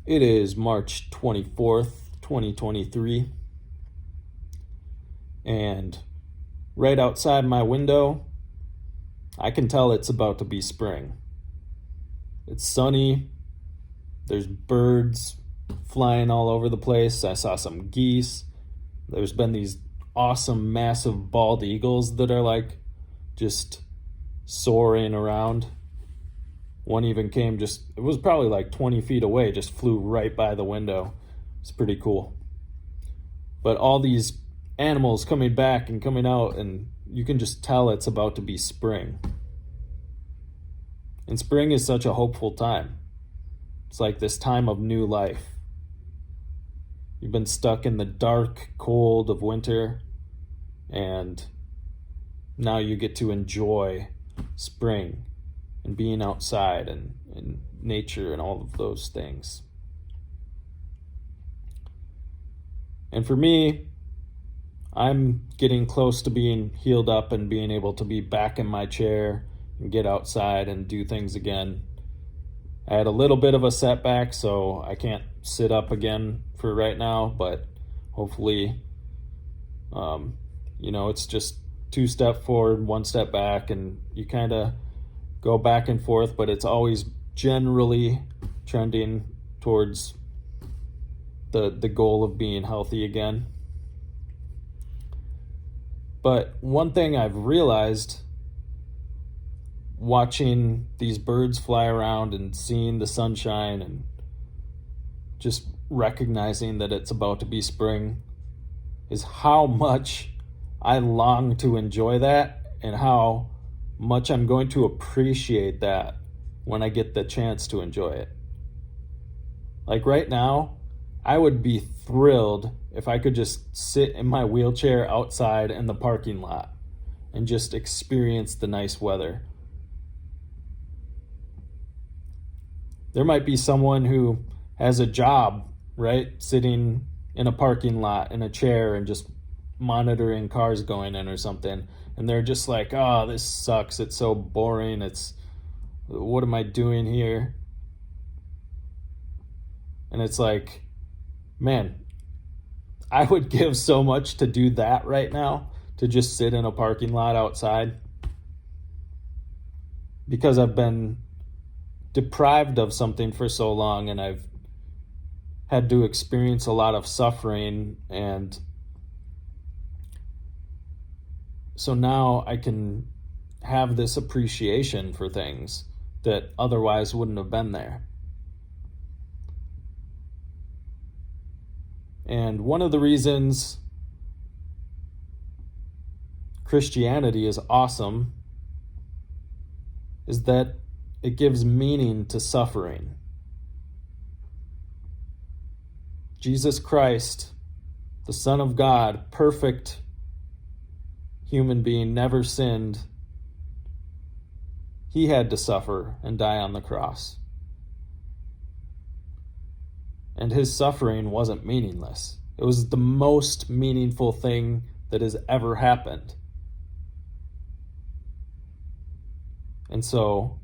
It is March 24th, 2023, and right outside my window, I can tell it's about to be spring. It's sunny, there's birds flying all over the place. I saw some geese. There's been these awesome, massive bald eagles that are like just soaring around. One even came it was probably like 20 feet away, just flew right by the window. It's pretty cool. But all these animals coming back and coming out, and you can just tell it's about to be spring. And spring is such a hopeful time. It's like this time of new life. You've been stuck in the dark cold of winter, and now you get to enjoy spring and being outside and nature and all of those things. And for me, I'm getting close to being healed up and being able to be back in my chair and get outside and do things again. I had a little bit of a setback, so I can't sit up again for right now, but hopefully, it's just 2 steps forward, 1 step back, and you kind of go back and forth, but it's always generally trending towards the goal of being healthy again. But one thing I've realized watching these birds fly around and seeing the sunshine and just recognizing that it's about to be spring is how much I long to enjoy that and how much I'm going to appreciate that when I get the chance to enjoy it. Like right now, I would be thrilled if I could just sit in my wheelchair outside in the parking lot and just experience the nice weather. There might be someone who has a job, right? Sitting in a parking lot in a chair and just monitoring cars going in or something. And they're just like, oh, this sucks. It's so boring. What am I doing here? And it's like, man, I would give so much to do that right now, to just sit in a parking lot outside, because I've been deprived of something for so long and I've had to experience a lot of suffering, and so now I can have this appreciation for things that otherwise wouldn't have been there. And one of the reasons Christianity is awesome is that it gives meaning to suffering. Jesus Christ, the Son of God, perfect human being, never sinned, he had to suffer and die on the cross. And his suffering wasn't meaningless. It was the most meaningful thing that has ever happened. And so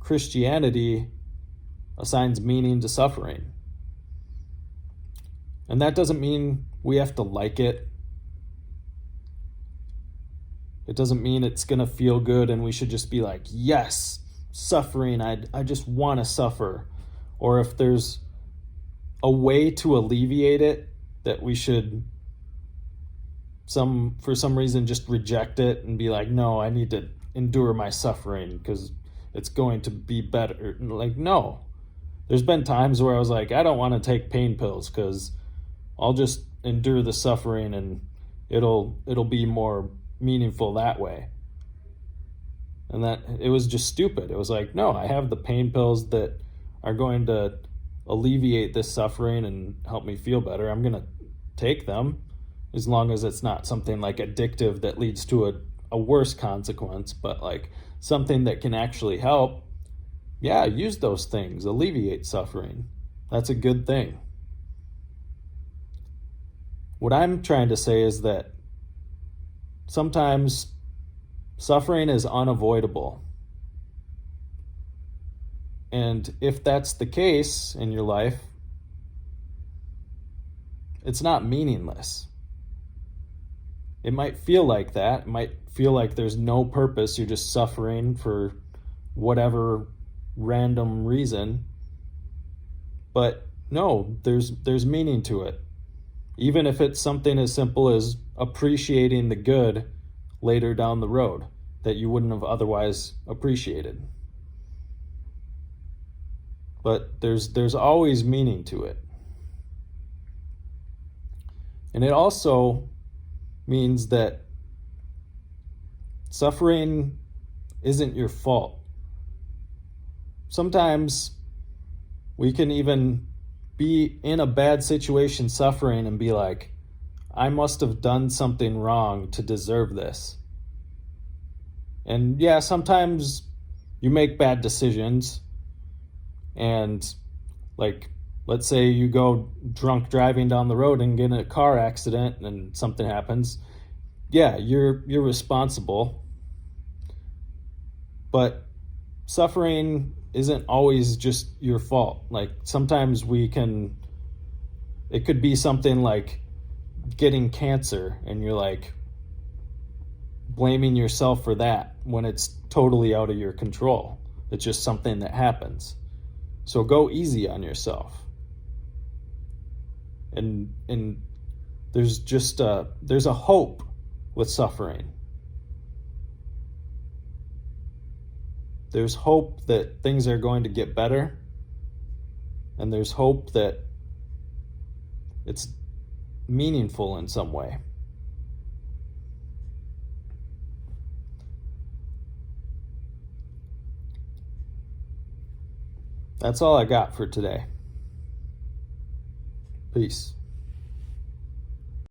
Christianity assigns meaning to suffering. And that doesn't mean we have to like it. It doesn't mean it's going to feel good and we should just be like, yes, suffering, I just want to suffer. Or if there's a way to alleviate it, that we should for some reason just reject it and be like, no, I need to endure my suffering because it's going to be better. Like, no. There's been times where I was like, I don't want to take pain pills because I'll just endure the suffering and it'll be more meaningful that way. And that it was just stupid. It was like, no, I have the pain pills that are going to alleviate this suffering and help me feel better. I'm going to take them as long as it's not something like addictive that leads to a worse consequence, but like something that can actually help. Yeah, use those things, alleviate suffering. That's a good thing. What I'm trying to say is that sometimes suffering is unavoidable. And if that's the case in your life, it's not meaningless. It might feel like that. It might feel like there's no purpose. You're just suffering for whatever random reason. But no, there's meaning to it. Even if it's something as simple as appreciating the good later down the road that you wouldn't have otherwise appreciated. But there's always meaning to it. And it also means that suffering isn't your fault. Sometimes we can even be in a bad situation suffering and be like, I must have done something wrong to deserve this. And yeah, sometimes you make bad decisions, and like, let's say you go drunk driving down the road and get in a car accident and something happens. Yeah, you're responsible. But suffering isn't always just your fault. Like, sometimes it could be something like getting cancer, and you're like blaming yourself for that when it's totally out of your control. It's just something that happens. So go easy on yourself. And there's a hope with suffering. There's hope that things are going to get better, and there's hope that it's meaningful in some way. That's all I got for today. Peace.